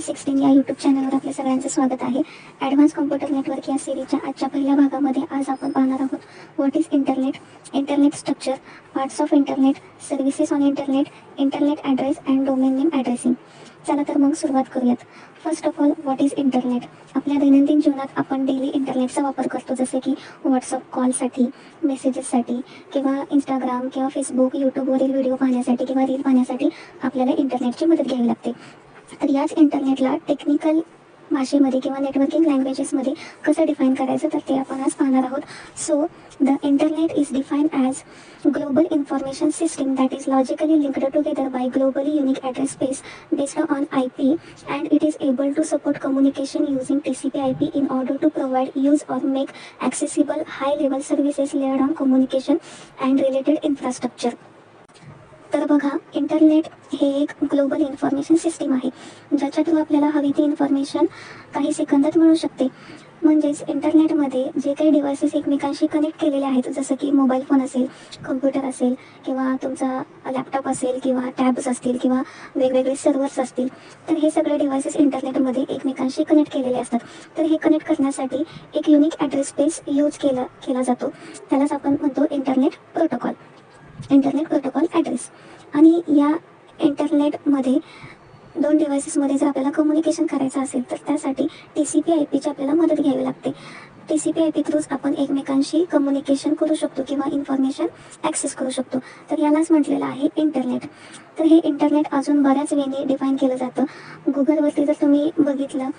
16 या यूट्यूब चॅनलवर आपल्या सगळ्यांचं स्वागत आहे. ॲडव्हान्स कॉम्प्युटर नेटवर्क या सिरीजच्या आजच्या पहिल्या भागामध्ये आज आपण पाहणार आहोत what is internet, internet structure, parts of internet, services on internet, internet address and domain name addressing. चला तर मग सुरुवात करूयात. First of all, what is internet. आपल्या दैनंदिन जीवनात आपण डेली इंटरनेटचा वापर करतो, जसे की व्हॉट्सअप कॉलसाठी, मेसेजेससाठी किंवा इंस्टाग्राम किंवा फेसबुक, यूट्यूबवरील व्हिडिओ पाहण्यासाठी किंवा रील पाहण्यासाठी आपल्याला इंटरनेटची मदत घ्यावी लागते. तर याच इंटरनेटला टेक्निकल भाषेमध्ये किंवा नेटवर्किंग लँग्वेजेसमध्ये कसं डिफाईन करायचं तर ते आपण आज पाहणार आहोत. So the internet is define as global information system that is logically linked together by globally unique address space based on IP and it is able to support communication using TCP/IP in order to provide, use or make accessible high-level services layered on communication and related infrastructure. तर बघा, internet हे एक global information system आहे, ज्याच्या through आपल्याला हवी ती information काही सेकंदात मिळू शकते. म्हणजेच इंटरनेटमध्ये जे काही डिव्हायसेस एकमेकांशी कनेक्ट केलेले आहेत, जसं की मोबाईल फोन असेल, कम्प्युटर असेल किंवा तुमचा लॅपटॉप असेल किंवा टॅब्स असतील किंवा वेगवेगळे सर्व्हर्स असतील, तर हे सगळे डिव्हायसेस इंटरनेटमध्ये एकमेकांशी कनेक्ट केलेले असतात. तर हे कनेक्ट करण्यासाठी एक युनिक ॲड्रेस स्पेस यूज केला जातो. त्यालाच आपण म्हणतो इंटरनेट प्रोटोकॉल ॲड्रेस. आणि या इंटरनेटमध्ये दोन डिव्हायसेसमध्ये जर आपल्याला कम्युनिकेशन करायचं असेल तर त्यासाठी TCP/IP ची आपल्याला मदत घ्यावी लागते. TCP/IP थ्रूच आपण एकमेकांशी कम्युनिकेशन करू शकतो किंवा इन्फॉर्मेशन ॲक्सेस करू शकतो. तर यालाच म्हटलेलं आहे इंटरनेट. तर हे इंटरनेट अजून बऱ्याच वेळी डिफाईन केलं जातं. गुगलवरती जर तुम्ही बघितलं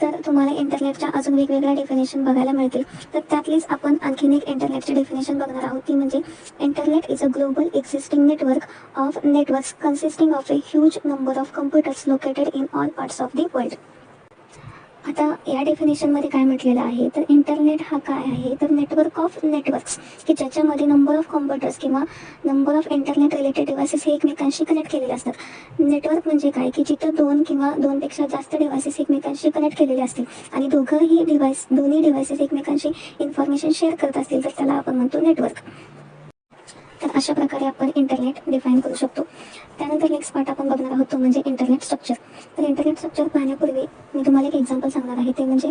तर तुम्हाला इंटरनेटच्या अजून वेगवेगळ्या डेफिनेशन बघायला मिळतील. तर त्यातलीच आपण आणखीन एक इंटरनेटची डेफिनेशन बघणार आहोत, ती म्हणजे internet is a global existing network of networks consisting of a huge number of computers located in all parts of the world. आता या डेफिनेशनमध्ये काय म्हटलेलं आहे तर इंटरनेट हा काय आहे तर नेटवर्क ऑफ नेटवर्क्स, की ज्याच्यामध्ये नंबर ऑफ कॉम्प्युटर्स किंवा number of internet related devices हे एकमेकांशी कनेक्ट केलेले असतात. नेटवर्क म्हणजे काय की जिथं दोन किंवा दोनपेक्षा जास्त डिव्हायसेस एकमेकांशी कनेक्ट केलेले असतील आणि दोन्ही डिव्हायसेस एकमेकांशी इन्फॉर्मेशन शेअर करत असतील तर त्याला आपण म्हणतो नेटवर्क. तर अशा प्रकारे आपण इंटरनेट डिफाईन करू शकतो. त्यानंतर नेक्स्ट पार्ट आपण बघणार आहोत तो म्हणजे इंटरनेट स्ट्रक्चर. तर इंटरनेट स्ट्रक्चर पाहण्यापूर्वी मी तुम्हाला एक एक्झाम्पल सांगणार आहे, ते म्हणजे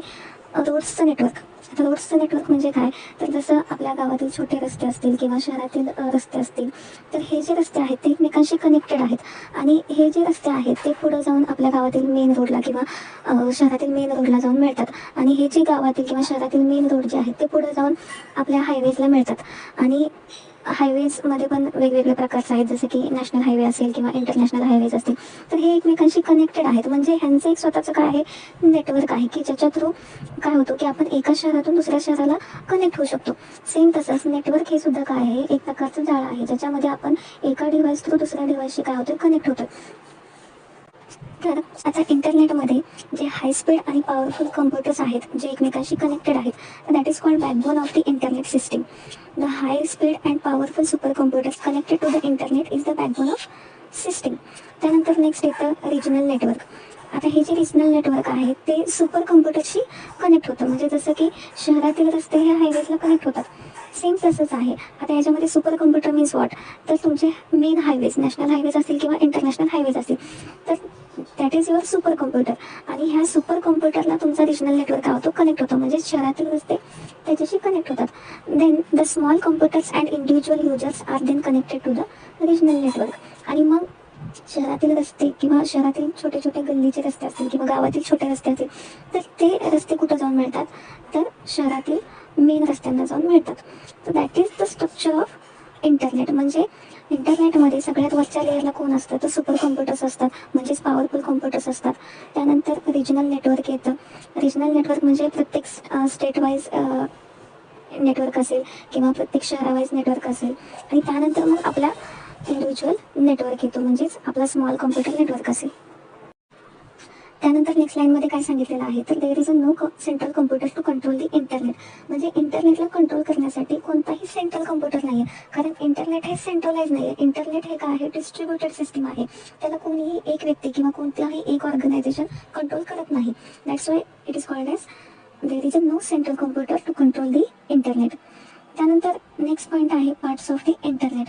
रोड्सचं नेटवर्क. आता रोड्सचं नेटवर्क म्हणजे काय तर जसं आपल्या गावातील छोटे रस्ते असतील किंवा शहरातील रस्ते असतील, तर हे जे रस्ते आहेत ते एकमेकांशी कनेक्टेड आहेत आणि हे जे रस्ते आहेत ते पुढं जाऊन आपल्या गावातील मेन रोडला किंवा शहरातील मेन रोडला जाऊन मिळतात. आणि हे जे गावातील किंवा शहरातील मेन रोड जे आहेत ते पुढं जाऊन आपल्या हायवेजला मिळतात. आणि हायवेजमध्ये पण वेगवेगळे प्रकारचे आहेत, जसे की नॅशनल हायवे असेल किंवा इंटरनॅशनल हायवेज असतील. तर हे एकमेकांशी कनेक्टेड आहेत. म्हणजे ह्यांचं एक स्वतःचं काय आहे नेटवर्क आहे, की ज्याच्या थ्रू काय होतं की आपण एका शहरातून दुसऱ्या शहराला कनेक्ट होऊ शकतो. सेम तसंच नेटवर्क हे सुद्धा काय आहे एक प्रकारचं जाळं आहे, ज्याच्यामध्ये आपण एका डिव्हाइस थ्रू दुसऱ्या डिव्हाइसशी काय होतं कनेक्ट होतं. तर आता इंटरनेटमध्ये जे हाय स्पीड आणि पॉवरफुल कम्प्युटर्स आहेत जे एकमेकांशी कनेक्टेड आहेत, that is called backbone of the internet system. The high speed and powerful super computers connected to the internet is the backbone of system. त्यानंतर नेक्स्ट येतं रिजनल नेटवर्क. आता हे जे रिजनल नेटवर्क आहे ते सुपर कम्प्युटरशी कनेक्ट होतं. म्हणजे जसं की शहरातील रस्ते हे हायवेजला कनेक्ट होतात, सेम तसंच आहे. आता याच्यामध्ये सुपर कम्प्युटर मीन्स वॉट तर तुमचे मेन हायवेज, नॅशनल हायवेज असतील किंवा इंटरनॅशनल हायवेज असतील, तर that is your super computer. आणि ह्या सुपर कम्प्युटरला तुमचा रिजनल नेटवर्क काय होतो कनेक्ट होतो, म्हणजे शहरातील रस्ते त्याच्याशी कनेक्ट होतात. Then the small computers and individual users are then connected to the regional network. आणि मग शहरातील रस्ते किंवा शहरातील छोटे छोटे गल्लीचे रस्ते असतील किंवा गावातील छोटे रस्ते असतील, तर ते रस्ते कुठं जाऊन मिळतात तर शहरातील मेन रस्त्यांना जाऊन मिळतात. तर that is the structure of internet. म्हणजे इंटरनेटमध्ये सगळ्यात वरच्या लेअरला कोण असतं तर सुपर कम्प्युटर्स असतात, म्हणजेच पॉवरफुल कम्प्युटर्स असतात. त्यानंतर रिजनल नेटवर्क येतं. रिजनल नेटवर्क म्हणजे प्रत्येक स्टेट वाईज नेटवर्क असेल किंवा प्रत्येक शहरावाईज नेटवर्क असेल. आणि त्यानंतर मग आपला इंडिव्हिज्युअल नेटवर्क येतो, म्हणजेच आपला स्मॉल कम्प्युटर नेटवर्क असेल. त्यानंतर नेक्स्ट लाईनमध्ये काय सांगितलेलं आहे तर there is a no central computer to control the internet. म्हणजे इंटरनेटला कंट्रोल करण्यासाठी कोणताही सेंट्रल कम्प्युटर नाही आहे, कारण इंटरनेट हे सेंट्रलाइज नाही आहे. इंटरनेट हे काय आहे डिस्ट्रीब्युटेड सिस्टीम आहे. त्याला कोणीही एक व्यक्ती किंवा कोणत्याही एक ऑर्गनायझेशन कंट्रोल करत नाही. That's why it is called as there is a no central computer to control the internet. त्यानंतर नेक्स्ट पॉईंट आहे पार्ट्स ऑफ दी इंटरनेट.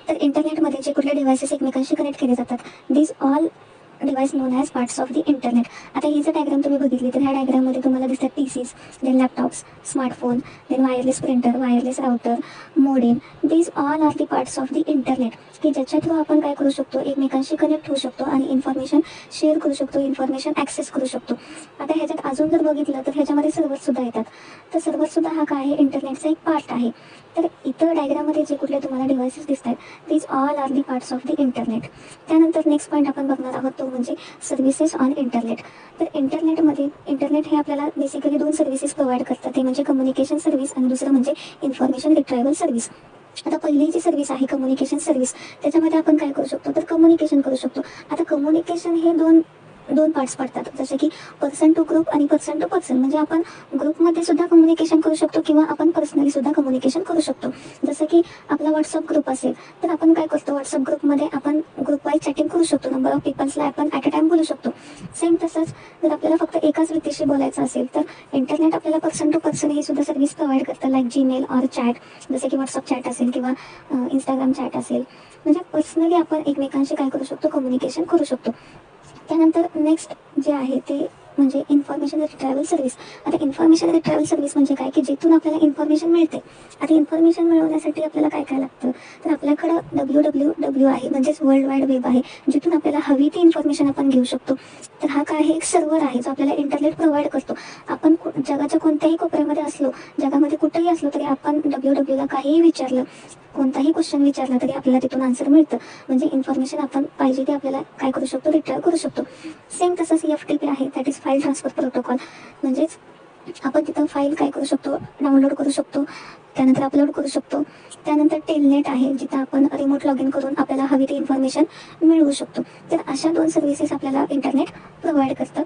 तर इंटरनेटमध्ये जे कुठले डिव्हायसेस एकमेकांशी कनेक्ट केले जातात, these all device known as parts of the internet. आता ही जर डायग्राम तुम्ही बघितली तर ह्या डायग्राममध्ये तुम्हाला दिसतात PCs, then laptops, smartphone, then wireless printer, wireless router, modem. These all are the parts of the internet, की ज्याच्या थ्रू आपण काय करू शकतो, एकमेकांशी कनेक्ट होऊ शकतो आणि इन्फॉर्मेशन शेअर करू शकतो, इन्फॉर्मेशन ॲक्सेस करू शकतो. आता ह्याच्यात अजून जर बघितलं तर ह्याच्यामध्ये सर्व्हरसुद्धा येतात. तर सर्व्हरसुद्धा हा काय आहे, इंटरनेटचा एक पार्ट आहे. तर इतर डायग्राममध्ये जे कुठले तुम्हाला डिव्हाइसेस दिसत आहेत, these all are the parts of the internet. त्यानंतर नेक्स्ट पॉईंट आपण बघणार आहोत तो म्हणजे सर्व्हिसेस ऑन इंटरनेट. तर इंटरनेट हे आपल्याला बेसिकली 2 सर्व्हिसेस प्रोव्हाइड करतात, ते म्हणजे कम्युनिकेशन सर्व्हिस आणि दुसरं म्हणजे इन्फॉर्मेशन रिट्रायवल सर्व्हिस. आता पहिली जी सर्व्हिस आहे कम्युनिकेशन सर्व्हिस, त्याच्यामध्ये आपण काय करू शकतो तर कम्युनिकेशन करू शकतो. आता कम्युनिकेशन हे दोन पार्ट्स पडतात, जसे की पर्सन टू ग्रुप आणि पर्सन टू पर्सन. म्हणजे आपण ग्रुपमध्ये सुद्धा कम्युनिकेशन करू शकतो किंवा आपण पर्सनली सुद्धा कम्युनिकेशन करू शकतो. जसं की आपला व्हॉट्सअप ग्रुप असेल तर आपण काय करतो, व्हॉट्सअप ग्रुपमध्ये आपण ग्रुप वाईज चॅटिंग करू शकतो, नंबर ऑफ पीपल्सला आपण ॲट अ टाइम बोलू शकतो. सेम तसंच जर आपल्याला फक्त एकाच व्यक्तीशी बोलायचं असेल तर इंटरनेट आपल्याला पर्सन टू पर्सन ही सुद्धा सर्व्हिस प्रोव्हाइड करतं, लाईक जीमेल ऑर चॅट, जसे की व्हॉट्सअप चॅट असेल किंवा इंस्टाग्राम चॅट असेल. म्हणजे पर्सनली आपण एकमेकांशी काय करू शकतो, कम्युनिकेशन करू शकतो. त्यानंतर नेक्स्ट जे आहे ते म्हणजे इन्फॉर्मेशन रिट्रायवल सर्व्हिस. आता इन्फॉर्मेशन रिट्रायवल सर्व्हिस म्हणजे काय, की जिथून आपल्याला इन्फॉर्मेशन मिळते. आता इन्फॉर्मेशन मिळवण्यासाठी आपल्याला काय काय लागतं, तर आपल्याकडं www आहे, म्हणजेच वर्ल्ड वाईड वेब आहे, जिथून आपल्याला हवी ती इन्फॉर्मेशन आपण घेऊ शकतो. तर हा काय आहे, एक सर्व्हर आहे जो आपल्याला इंटरनेट प्रोव्हाइड करतो. आपण जगाच्या कोणत्याही कोपऱ्यामध्ये असलो, जगामध्ये कुठेही असलो तरी आपण www काहीही विचारलं, कोणताही क्वेश्चन विचारला तरी आपल्याला तिथून आन्सर मिळतं. म्हणजे इन्फॉर्मेशन आपण पाहिजे ते आपल्याला काय करू शकतो, रिट्राईव्ह करू शकतो. सेम तसंच FTP आहे, that is file transfer protocol. म्हणजेच आपण तिथं फाईल काय करू शकतो, डाउनलोड करू शकतो, त्यानंतर अपलोड करू शकतो. त्यानंतर टेलनेट आहे, जिथं आपण रिमोट लॉग इन करून आपल्याला हवी ती इन्फॉर्मेशन मिळवू शकतो. तर अशा 2 सर्व्हिसेस आपल्याला इंटरनेट प्रोव्हाइड करतं.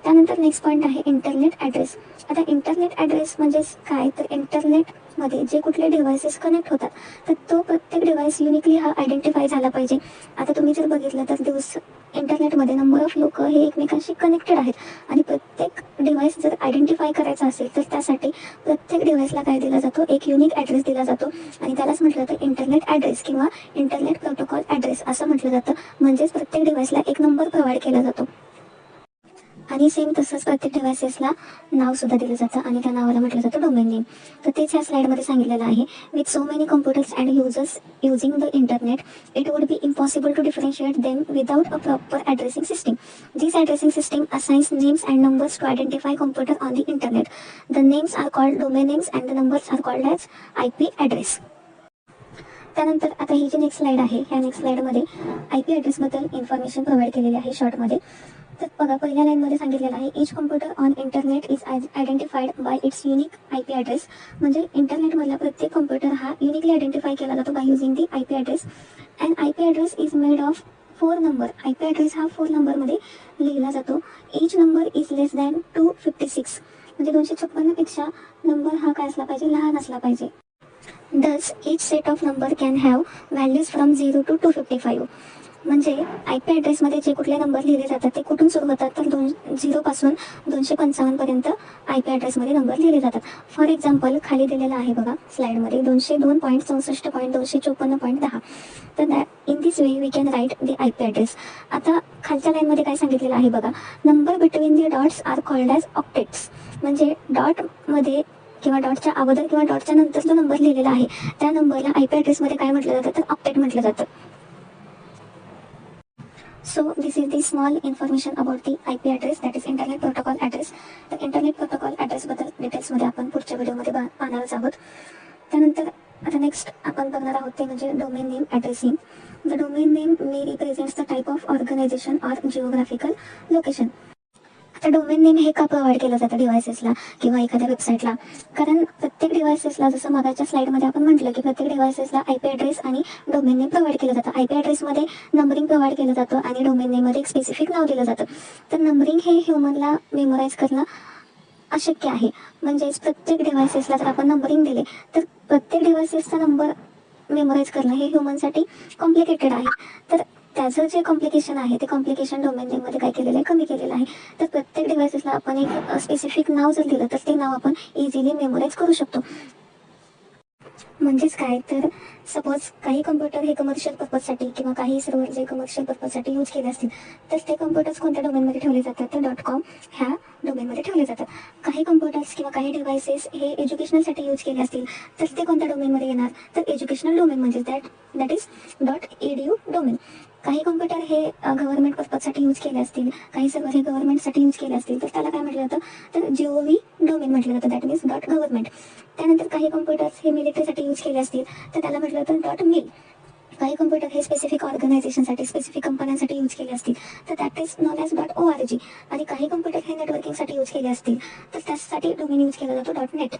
त्यानंतर नेक्स्ट पॉईंट आहे इंटरनेट ॲड्रेस. आता इंटरनेट ॲड्रेस म्हणजेच काय, तर इंटरनेटमध्ये जे कुठले डिव्हायसेस कनेक्ट होतात तर तो प्रत्येक डिव्हाइस युनिकली हा आयडेंटिफाय झाला पाहिजे. आता तुम्ही जर बघितलं तर इंटरनेटमध्ये नंबर ऑफ लोक हे एकमेकांशी कनेक्टेड आहेत आणि प्रत्येक डिव्हाइस जर आयडेंटिफाय करायचा असेल तर त्यासाठी प्रत्येक डिव्हाइसला काय दिला जातो, एक युनिक ॲड्रेस दिला जातो आणि त्यालाच म्हटलं तर इंटरनेट ॲड्रेस किंवा इंटरनेट प्रोटोकॉल ॲड्रेस असं म्हटलं जातं. म्हणजेच प्रत्येक डिव्हाइसला एक नंबर प्रोव्हाइड केला जातो आणि सेम तसंच प्रत्येक डिव्हाइसेसला नाव सुद्धा दिलं जातं आणि त्या नावाला म्हटलं जातं डोमेन नेम. तर तेच ह्या स्लाइडमध्ये सांगितलेलं आहे. With so many computers and users using the internet it would be impossible to differentiate them without a proper addressing system. This addressing system assigns names and numbers to identify computer on the internet. The names are called domain names and the numbers are called as IP address. त्यानंतर आता ही जी next slide आहे, ह्या next स्लाइडमध्ये IP ॲड्रेसबद्दल information provide केलेली आहे शॉर्टमध्ये. तर बघा, पहिल्या लाईनमध्ये सांगितलेलं आहे each computer on internet is identified by its unique IP address. म्हणजे इंटरनेटमधला प्रत्येक कम्प्युटर हा युनिकली आयडेंटिफाय केला जातो by using the IP address. And IP address is made of 4 number. IP address हा 4 नंबरमध्ये लिहिला जातो. Each number is less than 256. म्हणजे 256 पेक्षा नंबर हा काय असला पाहिजे, लहान असला पाहिजे. Thus, each set of number can have values from 0 to 255. म्हणजे IP ॲड्रेसमध्ये जे कुठले नंबर लिहिले जातात ते कुठून सुरू होतात, तर 0 पासून 255 पर्यंत IP ॲड्रेसमध्ये नंबर लिहिले जातात. फॉर एक्झाम्पल खाली दिलेलं आहे बघा स्लाइडमध्ये 202.64.254.10. तर in this way we can write the IP address. आता खालच्या लाईनमध्ये काय सांगितलेलं आहे बघा, number between the dots are called as octets. म्हणजे डॉटमध्ये किंवा डॉटच्या अगोदर किंवा डॉटच्या नंतर जो नंबर लिहिलेला आहे त्या नंबरला IP ॲड्रेसमध्ये काय म्हटलं जातं, तर ऑक्टेट म्हटलं जातं. So this is the small information about the IP address, that is internet protocol address. तर इंटरनेट प्रोटोकॉल ॲड्रेसबद्दल डिटेल्समध्ये आपण पुढच्या व्हिडिओमध्ये पाहणारच आहोत. त्यानंतर आता नेक्स्ट आपण बघणार आहोत ते म्हणजे domain name addressing. The domain name may represents the type of organisation or geographical location. आता डोमेन नेम हे का प्रोव्हाइड केलं जातं डिव्हायसेसला किंवा एखाद्या वेबसाईटला, कारण प्रत्येक डिव्हायसेसला जसं मागाच्या स्लाइडमध्ये आपण म्हटलं की प्रत्येक डिव्हायसेसला IP ॲड्रेस आणि डोमेन नेम प्रोव्हाइड केलं जातं. IP ॲड्रेसमध्ये नंबरिंग प्रोव्हाइड केलं जातं आणि डोमेन नेममध्ये एक स्पेसिफिक नाव दिलं जातं. तर नंबरिंग हे ह्युमनला मेमोराईज करणं अशक्य आहे. म्हणजेच प्रत्येक डिव्हायसेसला जर आपण नंबरिंग दिले तर प्रत्येक डिव्हायसेसचा नंबर मेमोराईज करणं हे ह्युमनसाठी कॉम्प्लिकेटेड आहे. तर त्याचं जे कॉम्प्लिकेशन आहे ते कॉम्प्लिकेशन डोमेन नेममध्ये काय केलेलं आहे, कमी केलेलं आहे. तर प्रत्येक डिव्हायसेसला आपण एक स्पेसिफिक नाव जर दिलं तर ते नाव आपण इझिली मेमोराईज करू शकतो. म्हणजेच काय तर सपोज काही कम्प्युटर हे कमर्शियल पर्पजसाठी किंवा काही सर्व्हर जे कमर्शियल पर्पजसाठी यूज केले असतील तर ते कम्प्युटर्स कोणत्या डोमेनमध्ये ठेवले जातात तर .com ह्या डोमेनमध्ये ठेवले जातात. काही कम्प्युटर्स किंवा काही डिव्हायसेस हे एज्युकेशनलसाठी यूज केले असतील तर ते कोणत्या डोमेनमध्ये येणार तर एज्युकेशनल डोमेन म्हणजे दॅट इज .edu डोमेन. काही कम्प्युटर हे गव्हर्नमेंट पर्पजसाठी यूज केले असतील, काही सर्व्हर हे गव्हर्नमेंटसाठी यूज केले असतील तर त्याला काय म्हटलं जातं तर GOV डोमेन म्हटलं जातं, दॅट मीन्स .गव्हर्नमेंट. त्यानंतर काही कम्प्युटर्स हे मिलिटरीसाठी यूज केले असतील तर त्याला म्हटलं जातं .mil. काही कम्प्युटर हे स्पेसिफिक ऑर्गनायझेशनसाठी स्पेसिफिक कंपन्यांसाठी यूज केले असतील तर that is known as .org. आणि काही कम्प्युटर हे नेटवर्किंगसाठी यूज केले असतील तर त्यासाठी डोमेन यूज केला जातो .net.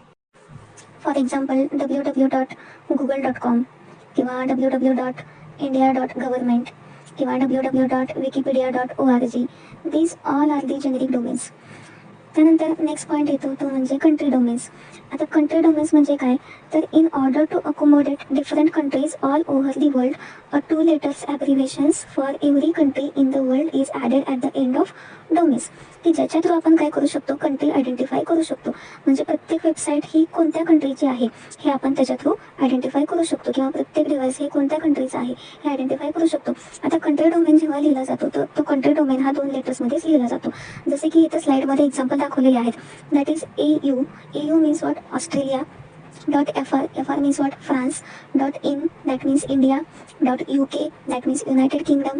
फॉर एक्झाम्पल www.google.com किंवा www.india.government किंवा www.wikipedia.org. These all are the generic domains. त्यानंतर नेक्स्ट पॉईंट येतो तो म्हणजे कंट्री डोमेन्स. आता कंट्री डोमेन्स म्हणजे काय तर in order to accommodate different countries all over the world a 2 letters abbreviations for every country in the world is added at the end of domains. की ज्याच्या through आपण काय करू शकतो कंट्री आयडेंटिफाय करू शकतो. म्हणजे प्रत्येक वेबसाईट ही कोणत्या कंट्रीची आहे हे आपण त्याच्या थ्रू आयडेंटिफाय करू शकतो किंवा प्रत्येक डिव्हाइस हे कोणत्या कंट्रीचा आहे हे आयडेंटिफाय करू शकतो. आता कंट्री डोमेन जेव्हा लिहिला जातो तर तो कंट्री डोमेन हा 2 लेटर्समध्येच लिहिला जातो. जसे की इथं स्लाईडमध्ये एक्झाम्पल दाखवलेले आहेत. That is AU. AU means what Australia. .FR. FR means what France. .in that means India. .UK that means United Kingdom.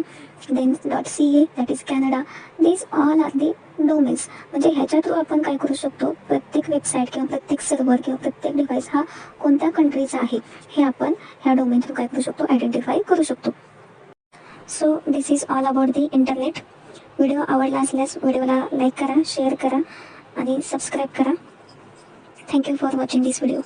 Then .CA that is Canada. These all are the domains. म्हणजे ह्याच्या through आपण काय करू शकतो प्रत्येक website किंवा प्रत्येक server किंवा प्रत्येक डिव्हाइस हा कोणत्या कंट्रीचा आहे हे आपण ह्या डोमेन थ्रू काय करू शकतो आयडेंटिफाय करू शकतो. So this is all about the internet. Video आवडला असल्यास व्हिडिओला लाईक करा, शेअर करा आणि सबस्क्राईब करा. Thank you for watching this video.